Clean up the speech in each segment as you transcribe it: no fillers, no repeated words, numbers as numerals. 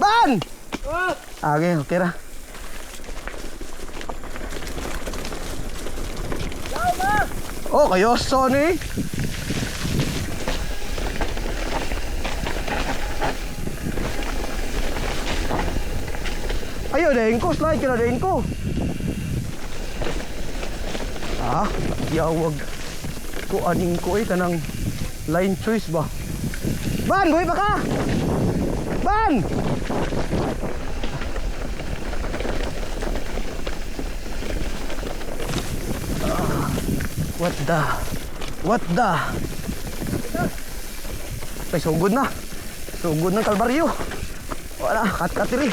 Ban! Okay, okay ra. Oh, kayo Sony. Ayo dahin ko, slide ka na dahin ko. Ah, yawag ko aning ko tanang line choice ba. Ban, buhay pa ka! Ban! What the? Ay, sugod na. Sugod ng kalbaryo. Wala, kat-katiri.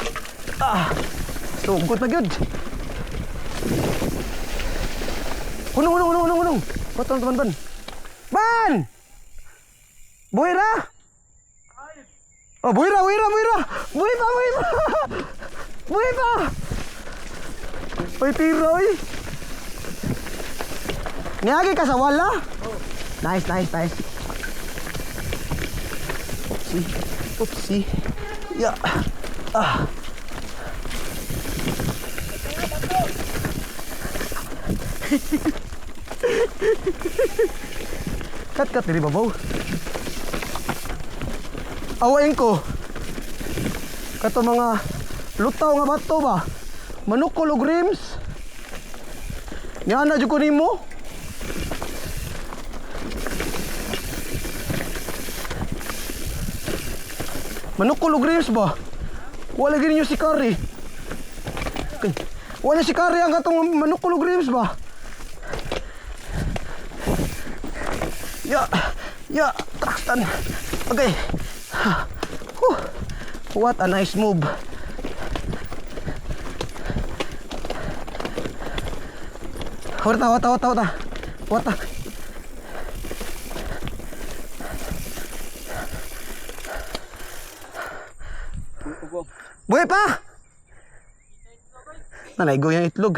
Sugod na gyud. Hunong. Patong teman ban. Ban! Buhay ra? Oh, buhay ra. Buhay pa. Buhay pa. Oy, tiroy. Niagi ka sa wala? Nice. Oopsie. Ya. Kat diri babaw. Awain ko. Kato mga lutaw nga bato ba? Manukol og rims. Nya na jud ko nimo. Manukol og rims ba? Wala gini nyo si Kari. Okay. Wala si Kari ang katong manukol og rims ba? Ya, trakstan. Okay. What a nice move. Wata. Buhay pa! Nanay go yung itlog.